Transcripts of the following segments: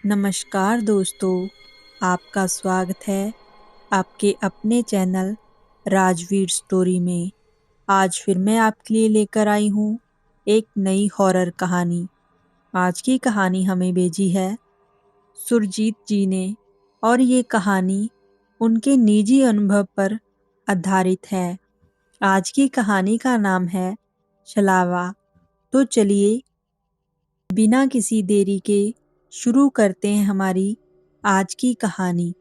नमस्कार दोस्तों, आपका स्वागत है आपके अपने चैनल राजवीर स्टोरी में। आज फिर मैं आपके लिए लेकर आई हूँ एक नई हॉरर कहानी। आज की कहानी हमें भेजी है सुरजीत जी ने और ये कहानी उनके निजी अनुभव पर आधारित है। आज की कहानी का नाम है छलावा। तो चलिए बिना किसी देरी के शुरू करते हैं हमारी आज की कहानी।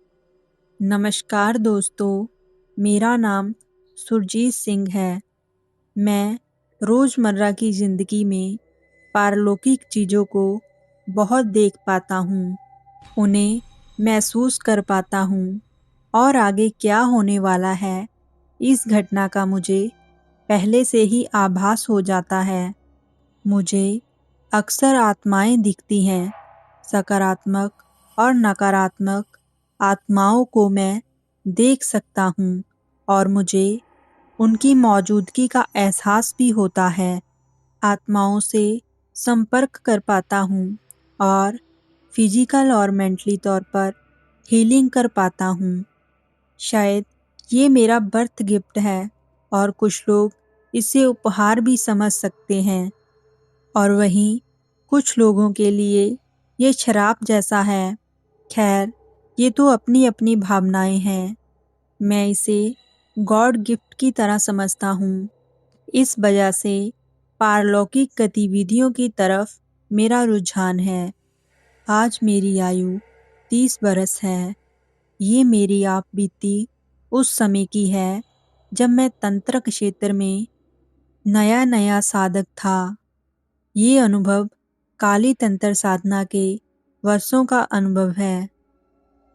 नमस्कार दोस्तों, मेरा नाम सुरजीत सिंह है। मैं रोज़मर्रा की ज़िंदगी में पारलौकिक चीज़ों को बहुत देख पाता हूँ, उन्हें महसूस कर पाता हूँ और आगे क्या होने वाला है इस घटना का मुझे पहले से ही आभास हो जाता है। मुझे अक्सर आत्माएं दिखती हैं, सकारात्मक और नकारात्मक आत्माओं को मैं देख सकता हूँ और मुझे उनकी मौजूदगी का एहसास भी होता है। आत्माओं से संपर्क कर पाता हूँ और फिजिकल और मेंटली तौर पर हीलिंग कर पाता हूँ। शायद ये मेरा बर्थ गिफ्ट है और कुछ लोग इसे उपहार भी समझ सकते हैं और वहीं कुछ लोगों के लिए ये शराब जैसा है। खैर, ये तो अपनी अपनी भावनाएं हैं। मैं इसे गॉड गिफ्ट की तरह समझता हूँ। इस वजह से पारलौकिक गतिविधियों की तरफ मेरा रुझान है। आज मेरी आयु 30 बरस है। ये मेरी आप बीती उस समय की है जब मैं तंत्र क्षेत्र में नया नया साधक था। ये अनुभव काली तंत्र साधना के वर्षों का अनुभव है।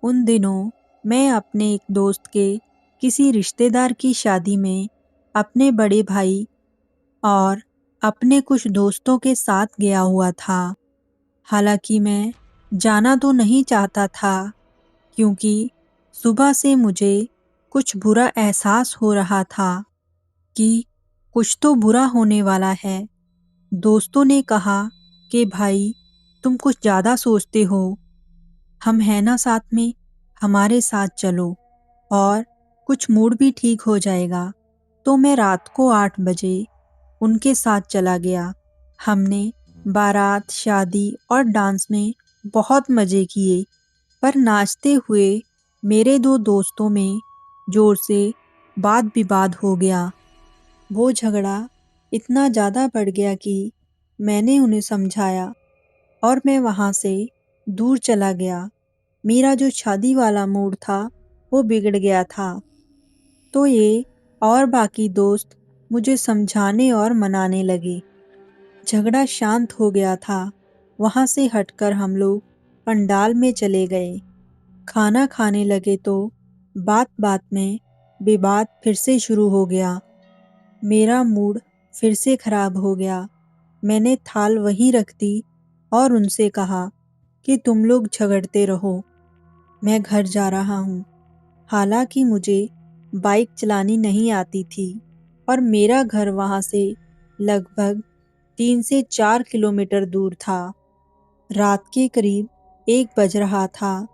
उन दिनों मैं अपने एक दोस्त के किसी रिश्तेदार की शादी में अपने बड़े भाई और अपने कुछ दोस्तों के साथ गया हुआ था। हालांकि मैं जाना तो नहीं चाहता था क्योंकि सुबह से मुझे कुछ बुरा एहसास हो रहा था कि कुछ तो बुरा होने वाला है। दोस्तों ने कहा कि भाई तुम कुछ ज़्यादा सोचते हो, हम हैं ना साथ में, हमारे साथ चलो और कुछ मूड भी ठीक हो जाएगा। तो मैं रात को 8 बजे उनके साथ चला गया। हमने बारात, शादी और डांस में बहुत मज़े किए, पर नाचते हुए मेरे दो दोस्तों में ज़ोर से वाद विवाद हो गया। वो झगड़ा इतना ज़्यादा बढ़ गया कि मैंने उन्हें समझाया और मैं वहाँ से दूर चला गया। मेरा जो शादी वाला मूड था वो बिगड़ गया था। तो ये और बाकी दोस्त मुझे समझाने और मनाने लगे। झगड़ा शांत हो गया था। वहाँ से हटकर हम लोग पंडाल में चले गए। खाना खाने लगे तो बात बात में विवाद फिर से शुरू हो गया। मेरा मूड फिर से खराब हो गया। मैंने थाल वहीं रख दी और उनसे कहा कि तुम लोग झगड़ते रहो, मैं घर जा रहा हूँ। हालांकि मुझे बाइक चलानी नहीं आती थी और मेरा घर वहाँ से लगभग 3 से 4 किलोमीटर दूर था। रात के करीब 1 बज रहा था।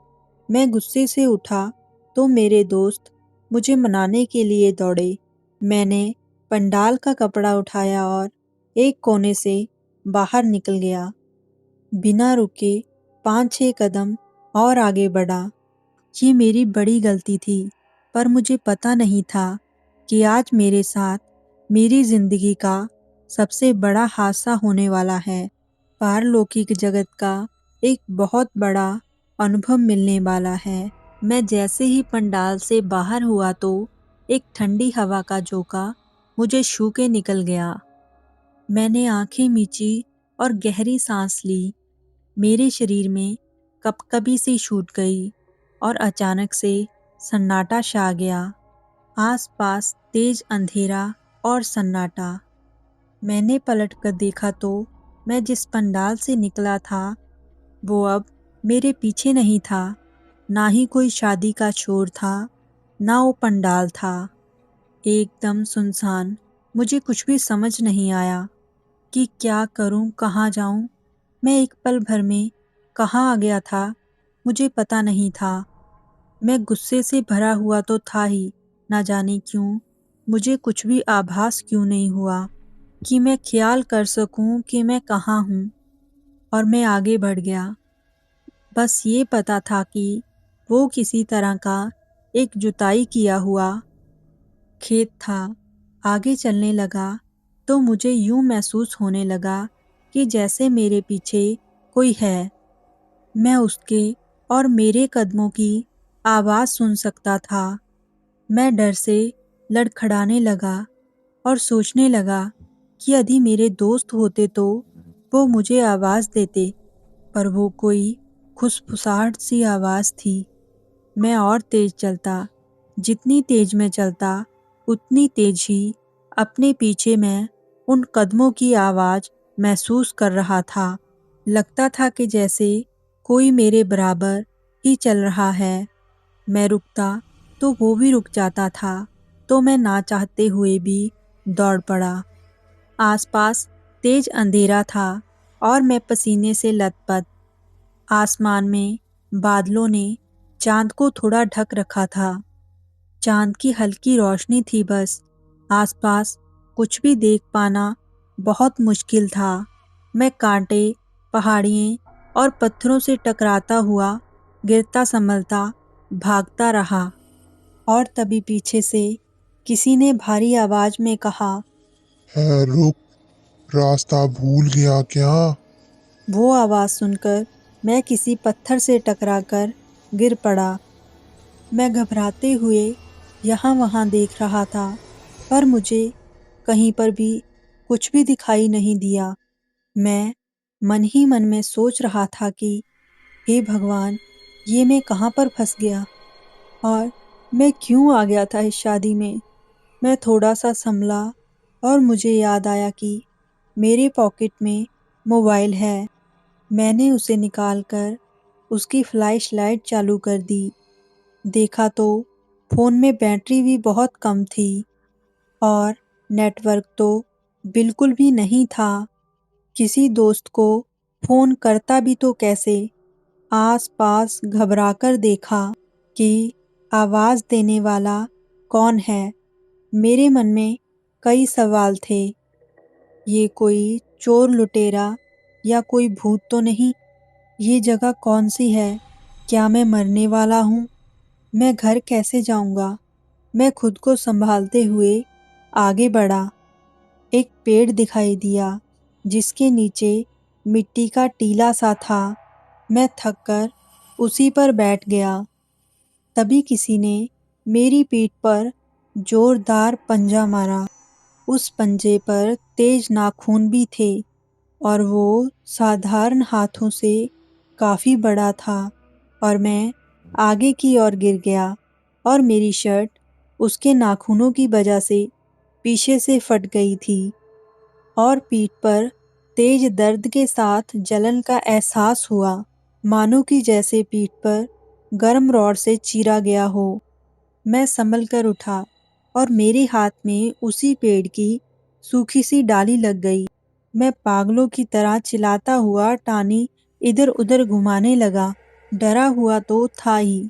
मैं गुस्से से उठा तो मेरे दोस्त मुझे मनाने के लिए दौड़े। मैंने पंडाल का कपड़ा उठाया और एक कोने से बाहर निकल गया। बिना रुके 5-6 कदम और आगे बढ़ा। ये मेरी बड़ी गलती थी, पर मुझे पता नहीं था कि आज मेरे साथ मेरी ज़िंदगी का सबसे बड़ा हादसा होने वाला है। पारलौकिक जगत का एक बहुत बड़ा अनुभव मिलने वाला है। मैं जैसे ही पंडाल से बाहर हुआ तो एक ठंडी हवा का झोंका मुझे छू के निकल गया। मैंने आंखें मीची और गहरी सांस ली। मेरे शरीर में कपकपी सी छूट गई और अचानक से सन्नाटा छा गया। आसपास तेज अंधेरा और सन्नाटा। मैंने पलटकर देखा तो मैं जिस पंडाल से निकला था वो अब मेरे पीछे नहीं था। ना ही कोई शादी का शोर था, ना वो पंडाल था। एकदम सुनसान। मुझे कुछ भी समझ नहीं आया कि क्या करूं, कहाँ जाऊं। मैं एक पल भर में कहाँ आ गया था मुझे पता नहीं था। मैं गुस्से से भरा हुआ तो था ही, ना जाने क्यों मुझे कुछ भी आभास क्यों नहीं हुआ कि मैं ख्याल कर सकूं कि मैं कहाँ हूँ। और मैं आगे बढ़ गया। बस ये पता था कि वो किसी तरह का एक जुताई किया हुआ खेत था। आगे चलने लगा तो मुझे यूं महसूस होने लगा कि जैसे मेरे पीछे कोई है। मैं उसके और मेरे कदमों की आवाज़ सुन सकता था। मैं डर से लड़खड़ाने लगा और सोचने लगा कि यदि मेरे दोस्त होते तो वो मुझे आवाज़ देते, पर वो कोई खुसफुसाहट सी आवाज़ थी। मैं और तेज चलता। जितनी तेज मैं चलता, उतनी तेज ही अपने पीछे मैं उन कदमों की आवाज़ महसूस कर रहा था। लगता था कि जैसे कोई मेरे बराबर ही चल रहा है। मैं रुकता तो वो भी रुक जाता था, तो मैं ना चाहते हुए भी दौड़ पड़ा। आसपास तेज अंधेरा था और मैं पसीने से लथपथ। आसमान में बादलों ने चांद को थोड़ा ढक रखा था। चांद की हल्की रोशनी थी बस। आसपास कुछ भी देख पाना बहुत मुश्किल था। मैं कांटे, पहाड़ियों और पत्थरों से टकराता हुआ गिरता संभलता भागता रहा। और तभी पीछे से किसी ने भारी आवाज में कहा, है रुक, रास्ता भूल गया क्या? वो आवाज सुनकर मैं किसी पत्थर से टकराकर गिर पड़ा। मैं घबराते हुए यहाँ वहाँ देख रहा था, पर मुझे कहीं पर भी कुछ भी दिखाई नहीं दिया। मैं मन ही मन में सोच रहा था कि हे भगवान, ये मैं कहाँ पर फंस गया और मैं क्यों आ गया था इस शादी में। मैं थोड़ा सा संभला और मुझे याद आया कि मेरे पॉकेट में मोबाइल है। मैंने उसे निकालकर उसकी फ्लैश लाइट चालू कर दी। देखा तो फ़ोन में बैटरी भी बहुत कम थी और नेटवर्क तो बिल्कुल भी नहीं था। किसी दोस्त को फ़ोन करता भी तो कैसे? आस-पास घबराकर देखा कि आवाज़ देने वाला कौन है। मेरे मन में कई सवाल थे। ये कोई चोर लुटेरा या कोई भूत तो नहीं? ये जगह कौन सी है? क्या मैं मरने वाला हूँ? मैं घर कैसे जाऊँगा? मैं खुद को संभालते हुए आगे बढ़ा। एक पेड़ दिखाई दिया जिसके नीचे मिट्टी का टीला सा था। मैं थककर उसी पर बैठ गया। तभी किसी ने मेरी पीठ पर जोरदार पंजा मारा। उस पंजे पर तेज नाखून भी थे और वो साधारण हाथों से काफी बड़ा था। और मैं आगे की ओर गिर गया और मेरी शर्ट उसके नाखूनों की वजह से पीछे से फट गई थी और पीठ पर तेज दर्द के साथ जलन का एहसास हुआ, मानो कि जैसे पीठ पर गर्म रॉड से चीरा गया हो। मैं संभल कर उठा और मेरे हाथ में उसी पेड़ की सूखी सी डाली लग गई। मैं पागलों की तरह चिल्लाता हुआ टानी इधर-उधर घुमाने लगा। डरा हुआ तो था ही,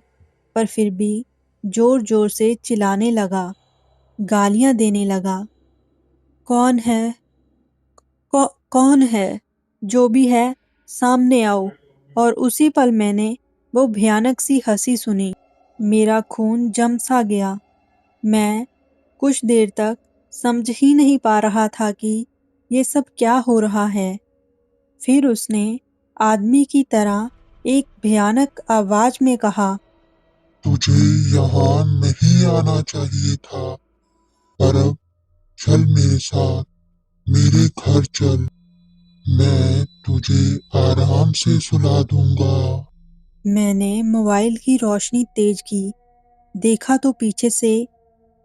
पर फिर भी जोर-जोर से चिल्लाने लगा, गालियां देने लगा। कौन है? कौन है? जो भी है, सामने आओ। और उसी पल मैंने वो भयानक सी हंसी सुनी। मेरा खून जम सा गया। मैं कुछ देर तक समझ ही नहीं पा रहा था कि ये सब क्या हो रहा है। फिर उसने आदमी की तरह एक भयानक आवाज में कहा, तुझे यहाँ नहीं आना चाहिए था, पर अब चल मेरे साथ, मेरे घर चल। मैं तुझे आराम से सुला दूंगा। मैंने मोबाइल की रोशनी तेज की। देखा तो पीछे से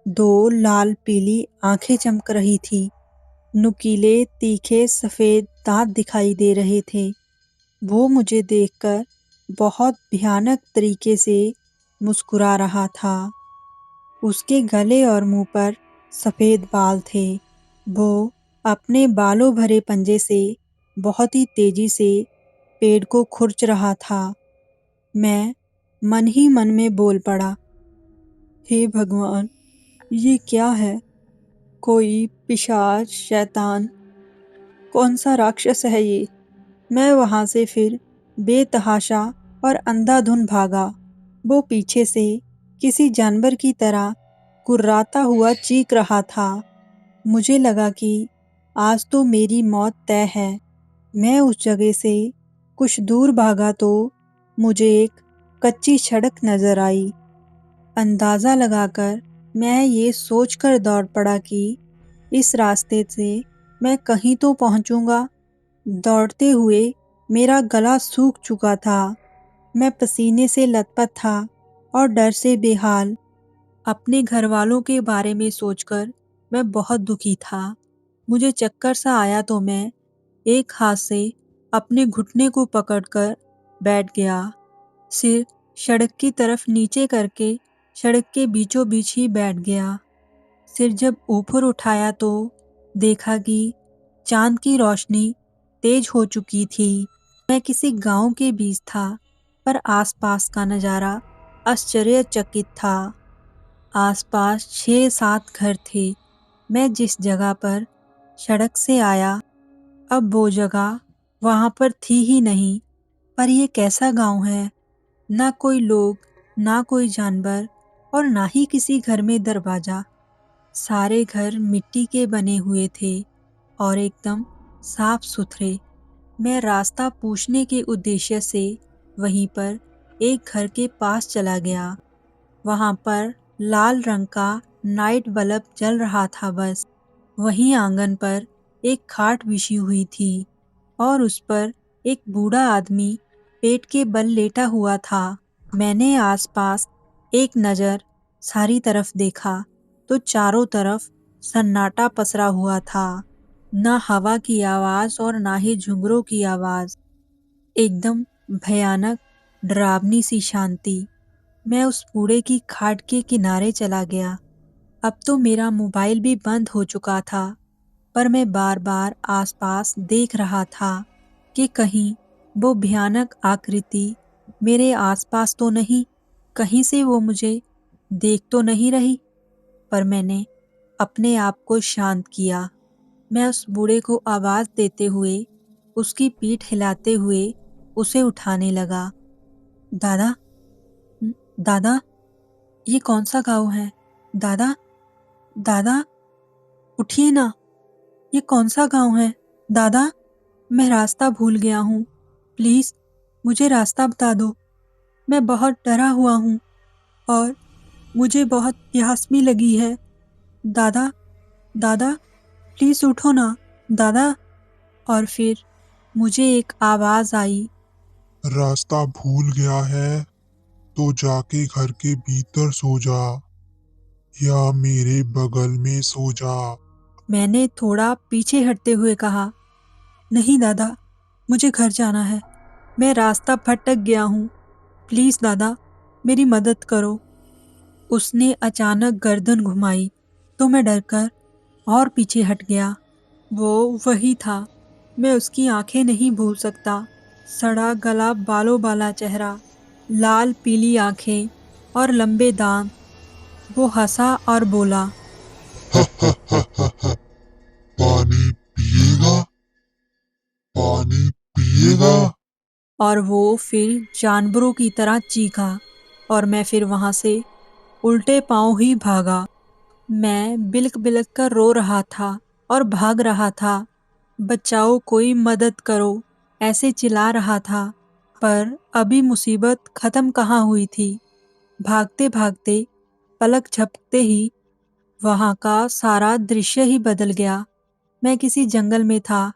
दो लाल पीली आंखें चमक रही थी। नुकीले तीखे सफेद दांत दिखाई दे रहे थे। वो मुझे देखकर बहुत भयानक तरीके से मुस्कुरा रहा था। उसके गले और मुंह पर सफेद बाल थे। वो अपने बालों भरे पंजे से बहुत ही तेजी से पेड़ को खुरच रहा था। मैं मन ही मन में बोल पड़ा, हे भगवान, ये क्या है? कोई पिशाच, शैतान, कौन सा राक्षस है ये? मैं वहां से फिर बेतहाशा और अंधाधुंध भागा। वो पीछे से किसी जानवर की तरह कुर्राता हुआ चीख रहा था। मुझे लगा कि आज तो मेरी मौत तय है। मैं उस जगह से कुछ दूर भागा तो मुझे एक कच्ची सड़क नजर आई। अंदाजा लगाकर मैं ये सोचकर दौड़ पड़ा कि इस रास्ते से मैं कहीं तो पहुंचूंगा। दौड़ते हुए मेरा गला सूख चुका था। मैं पसीने से लथपथ था और डर से बेहाल। अपने घर वालों के बारे में सोचकर मैं बहुत दुखी था। मुझे चक्कर सा आया तो मैं एक हाथ से अपने घुटने को पकड़कर बैठ गया। सिर सड़क की तरफ नीचे करके सड़क के बीचों बीच ही बैठ गया। सिर जब ऊपर उठाया तो देखा कि चांद की रोशनी तेज हो चुकी थी। मैं किसी गांव के बीच था, पर आसपास का नजारा आश्चर्यचकित था। आसपास 6-7 घर थे। मैं जिस जगह पर सड़क से आया, अब वो जगह वहां पर थी ही नहीं। पर यह कैसा गांव है? ना कोई लोग, ना कोई जानवर और ना ही किसी घर में दरवाजा। सारे घर मिट्टी के बने हुए थे और एकदम साफ सुथरे। मैं रास्ता पूछने के उद्देश्य से वहीं पर एक घर के पास चला गया। वहां पर लाल रंग का नाइट बल्ब जल रहा था बस। वहीं आंगन पर एक खाट बिछी हुई थी और उस पर एक बूढ़ा आदमी पेट के बल लेटा हुआ था। मैंने आसपास एक नज़र सारी तरफ देखा तो चारों तरफ सन्नाटा पसरा हुआ था। ना हवा की आवाज और ना ही झुंगरों की आवाज। एकदम भयानक, डरावनी सी शांति। मैं उस बूढ़े की खाट के किनारे चला गया। अब तो मेरा मोबाइल भी बंद हो चुका था, पर मैं बार बार आसपास देख रहा था कि कहीं वो भयानक आकृति मेरे आसपास तो नहीं, कहीं से वो मुझे देख तो नहीं रही। पर मैंने अपने आप को शांत किया। मैं उस बूढ़े को आवाज देते हुए, उसकी पीठ हिलाते हुए उसे उठाने लगा। दादा, दादा, ये कौन सा गाँव है? दादा, दादा, उठिए ना। ये कौन सा गांव है? दादा, मैं रास्ता भूल गया हूँ। प्लीज मुझे रास्ता बता दो। मैं बहुत डरा हुआ हूँ और मुझे बहुत प्यास भी लगी है। दादा, दादा, प्लीज उठो ना। दादा। और फिर मुझे एक आवाज आई। रास्ता भूल गया है तो जाके घर के भीतर सो जा या मेरे बगल में सो जा। मैंने थोड़ा पीछे हटते हुए कहा, नहीं दादा, मुझे घर जाना है। मैं रास्ता भटक गया हूँ। प्लीज दादा, मेरी मदद करो। उसने अचानक गर्दन घुमाई तो मैं डरकर और पीछे हट गया। वो वही था। मैं उसकी आंखें नहीं भूल सकता। सड़ा गला, बालों वाला चेहरा, लाल पीली आंखें और लंबे दांत। वो हंसा और बोला, पानी पिएगा? पानी पिएगा? और वो फिर जानवरों की तरह चीखा और मैं फिर वहां से उल्टे पांव ही भागा। मैं बिलक बिलक कर रो रहा था और भाग रहा था। बचाओ, कोई मदद करो, ऐसे चिल्ला रहा था। पर अभी मुसीबत खत्म कहाँ हुई थी। भागते भागते पलक झपकते ही वहां का सारा दृश्य ही बदल गया। मैं किसी जंगल में था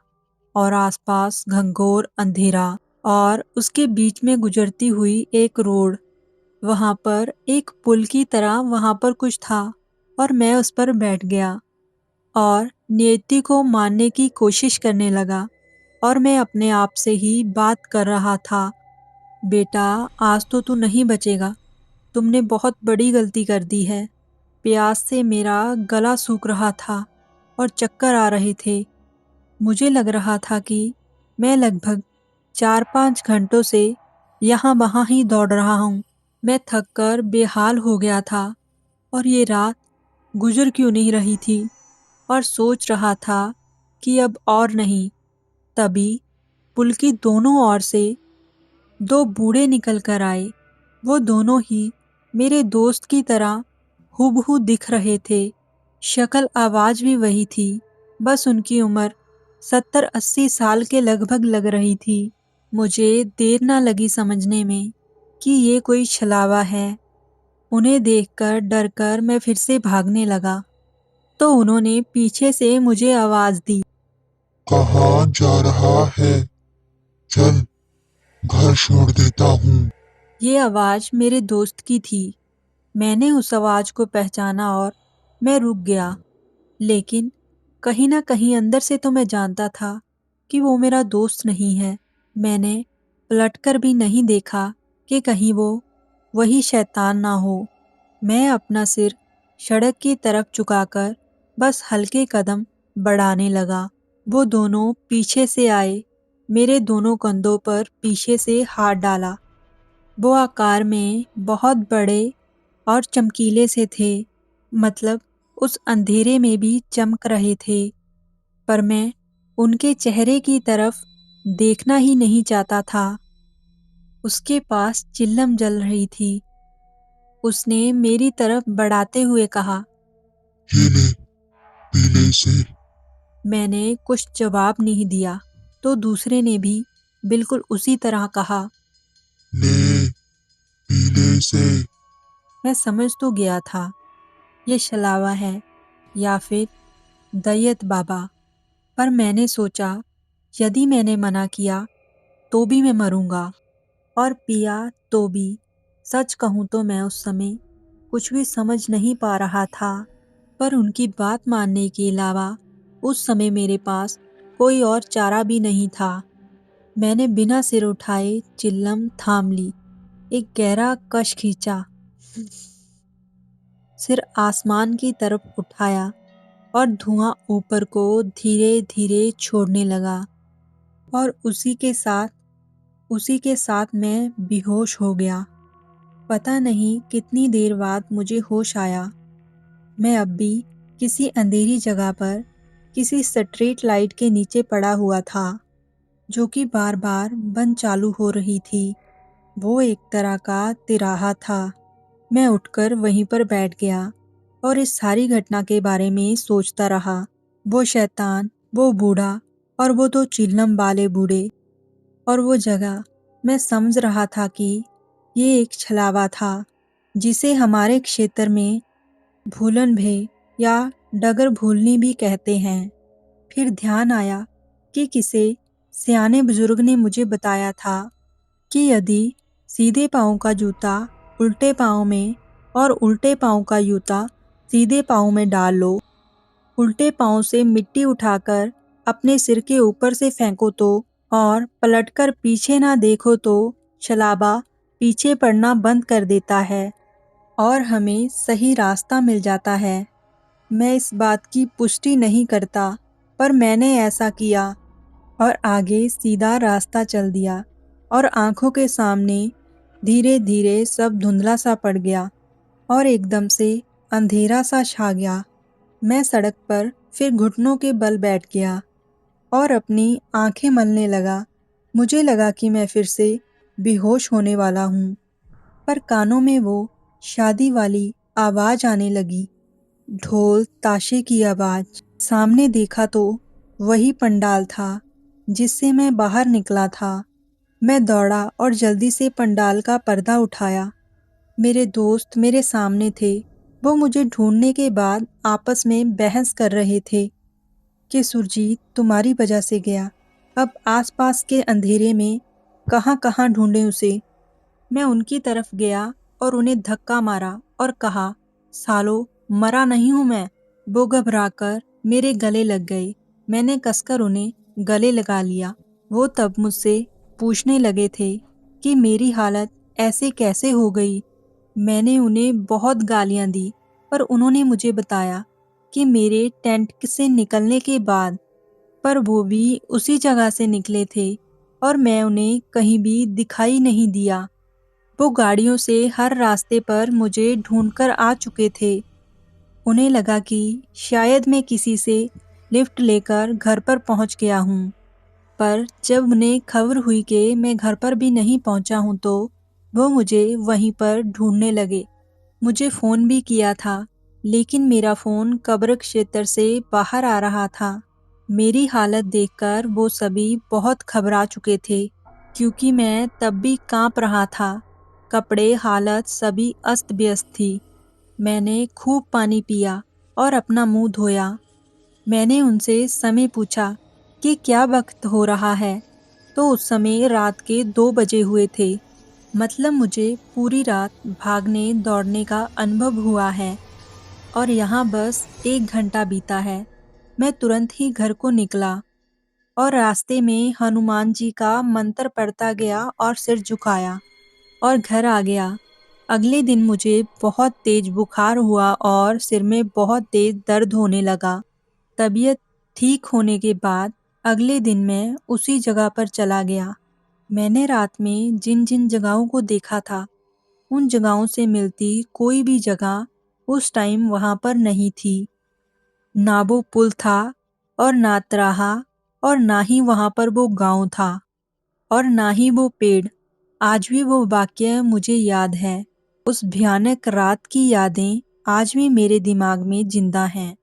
और आसपास घंघोर अंधेरा और उसके बीच में गुजरती हुई एक रोड। वहां पर एक पुल की तरह वहां पर कुछ था और मैं उस पर बैठ गया और नियति को मानने की कोशिश करने लगा। और मैं अपने आप से ही बात कर रहा था, बेटा, आज तो तू नहीं बचेगा। तुमने बहुत बड़ी गलती कर दी है। प्यास से मेरा गला सूख रहा था और चक्कर आ रहे थे। मुझे लग रहा था कि मैं लगभग 4-5 घंटों से यहाँ वहाँ ही दौड़ रहा हूँ। मैं थक कर बेहाल हो गया था और ये रात गुजर क्यों नहीं रही थी और सोच रहा था कि अब और नहीं। तभी पुल की दोनों ओर से दो बूढ़े निकल कर आए। वो दोनों ही मेरे दोस्त की तरह हूबहू दिख रहे थे। शक्ल आवाज भी वही थी, बस उनकी उम्र 70-80 साल के लगभग लग रही थी। मुझे देर ना लगी समझने में कि ये कोई छलावा है। उन्हें देखकर डरकर मैं फिर से भागने लगा, तो उन्होंने पीछे से मुझे आवाज दी। कहाँ जा रहा है? चल, घर छोड़ देता हूँ। ये आवाज मेरे दोस्त की थी। मैंने उस आवाज को पहचाना और मैं रुक गया। लेकिन कहीं ना कहीं अंदर से तो मैं जानता था कि वो मेरा दोस्त नहीं है। मैंने पलटकर भी नहीं देखा कि कहीं वो वही शैतान ना हो। मैं अपना सिर सड़क की तरफ झुकाकर बस हल्के कदम बढ़ाने लगा। वो दोनों पीछे से आए, मेरे दोनों कंधों पर पीछे से हाथ डाला। वो आकार में बहुत बड़े और चमकीले से थे, मतलब उस अंधेरे में भी चमक रहे थे। पर मैं उनके चेहरे की तरफ देखना ही नहीं चाहता था। उसके पास चिल्लम जल रही थी। उसने मेरी तरफ बढ़ाते हुए कहा। ये ले, पीले से। मैंने कुछ जवाब नहीं दिया, तो दूसरे ने भी बिल्कुल उसी तरह कहा। ले, पीले से। मैं समझ तो गया था ये छलावा है या फिर दैयत बाबा, पर मैंने सोचा यदि मैंने मना किया तो भी मैं मरूंगा और पिया तो भी। सच कहूं तो मैं उस समय कुछ भी समझ नहीं पा रहा था, पर उनकी बात मानने के अलावा उस समय मेरे पास कोई और चारा भी नहीं था। मैंने बिना सिर उठाए चिल्लम थाम ली, एक गहरा कश खींचा, सिर आसमान की तरफ उठाया और धुआं ऊपर को धीरे धीरे छोड़ने लगा। और उसी के साथ मैं बेहोश हो गया। पता नहीं कितनी देर बाद मुझे होश आया। मैं अब भी किसी अंधेरी जगह पर किसी स्ट्रीट लाइट के नीचे पड़ा हुआ था, जो कि बार बार बंद चालू हो रही थी। वो एक तरह का तिराहा था। मैं उठकर वहीं पर बैठ गया और इस सारी घटना के बारे में सोचता रहा। वो शैतान, वो बूढ़ा और वो दो चिल्लम वाले बूढ़े और वो जगह। मैं समझ रहा था कि ये एक छलावा था जिसे हमारे क्षेत्र में भूलन भे या डगर भूलनी भी कहते हैं। फिर ध्यान आया कि किसी सियाने बुजुर्ग ने मुझे बताया था कि यदि सीधे पाँव का जूता उल्टे पाँव में और उल्टे पाँव का जूता सीधे पाँव में डाल लो, उल्टे पाँव से मिट्टी उठाकर अपने सिर के ऊपर से फेंको तो, और पलटकर पीछे ना देखो तो शलाबा पीछे पड़ना बंद कर देता है और हमें सही रास्ता मिल जाता है। मैं इस बात की पुष्टि नहीं करता, पर मैंने ऐसा किया और आगे सीधा रास्ता चल दिया और आंखों के सामने धीरे धीरे सब धुंधला सा पड़ गया और एकदम से अंधेरा सा छा गया। मैं सड़क पर फिर घुटनों के बल बैठ गया और अपनी आंखें मलने लगा। मुझे लगा कि मैं फिर से बेहोश होने वाला हूँ, पर कानों में वो शादी वाली आवाज आने लगी, ढोल ताशे की आवाज। सामने देखा तो वही पंडाल था जिससे मैं बाहर निकला था। मैं दौड़ा और जल्दी से पंडाल का पर्दा उठाया। मेरे दोस्त मेरे सामने थे। वो मुझे ढूंढने के बाद आपस में बहस कर रहे थे कि सुरजीत तुम्हारी वजह से गया, अब आसपास के अंधेरे में कहाँ कहाँ ढूंढें उसे। मैं उनकी तरफ गया और उन्हें धक्का मारा और कहा, सालो मरा नहीं हूं मैं। वो घबराकर मेरे गले लग गए। मैंने कसकर उन्हें गले लगा लिया। वो तब मुझसे पूछने लगे थे कि मेरी हालत ऐसे कैसे हो गई। मैंने उन्हें बहुत गालियां दी, पर उन्होंने मुझे बताया कि मेरे टेंट से निकलने के बाद, पर वो भी उसी जगह से निकले थे और मैं उन्हें कहीं भी दिखाई नहीं दिया। वो गाड़ियों से हर रास्ते पर मुझे ढूंढकर आ चुके थे। उन्हें लगा कि शायद मैं किसी से लिफ्ट लेकर घर पर पहुंच गया हूं। पर जब उन्हें खबर हुई कि मैं घर पर भी नहीं पहुंचा हूं तो वो मुझे वहीं पर ढूंढने लगे। मुझे फ़ोन भी किया था, लेकिन मेरा फ़ोन कब्र क्षेत्र से बाहर आ रहा था। मेरी हालत देखकर वो सभी बहुत घबरा चुके थे, क्योंकि मैं तब भी कांप रहा था। कपड़े, हालत सभी अस्त-व्यस्त थी। मैंने खूब पानी पिया और अपना मुंह धोया। मैंने उनसे समय पूछा कि क्या वक्त हो रहा है, तो उस समय रात के 2 बजे हुए थे। मतलब मुझे पूरी रात भागने दौड़ने का अनुभव हुआ है और यहाँ बस 1 घंटा बीता है। मैं तुरंत ही घर को निकला और रास्ते में हनुमान जी का मंत्र पढ़ता गया और सिर झुकाया और घर आ गया। अगले दिन मुझे बहुत तेज बुखार हुआ और सिर में बहुत तेज दर्द होने लगा। तबीयत ठीक होने के बाद अगले दिन मैं उसी जगह पर चला गया। मैंने रात में जिन-जिन जगहों को देखा था, उन जगहों से मिलती कोई भी जगह उस टाइम वहाँ पर नहीं थी। ना वो पुल था और ना त्राहा और ना ही वहाँ पर वो गाँव था और ना ही वो पेड़। आज भी वो वाक़या मुझे याद है। उस भयानक रात की यादें आज भी मेरे दिमाग में ज़िंदा हैं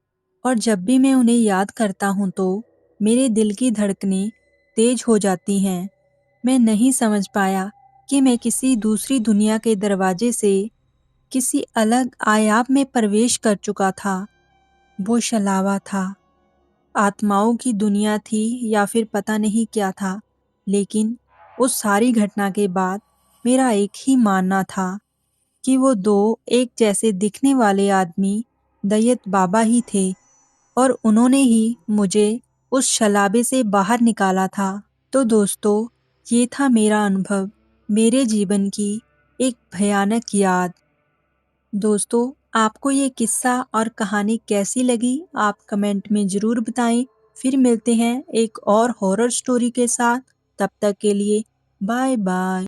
और जब भी मैं उन्हें याद करता हूँ तो मेरे दिल की धड़कनें तेज़ हो जाती हैं। मैं नहीं समझ पाया कि मैं किसी दूसरी दुनिया के दरवाजे से किसी अलग आयाम में प्रवेश कर चुका था। वो छलावा था, आत्माओं की दुनिया थी या फिर पता नहीं क्या था। लेकिन उस सारी घटना के बाद मेरा एक ही मानना था कि वो दो एक जैसे दिखने वाले आदमी दैयत बाबा ही थे और उन्होंने ही मुझे उस शलाबे से बाहर निकाला था। तो दोस्तों, ये था मेरा अनुभव, मेरे जीवन की एक भयानक याद। दोस्तों, आपको ये किस्सा और कहानी कैसी लगी? आप कमेंट में ज़रूर बताएं। फिर मिलते हैं एक और हॉरर स्टोरी के साथ। तब तक के लिए बाय बाय।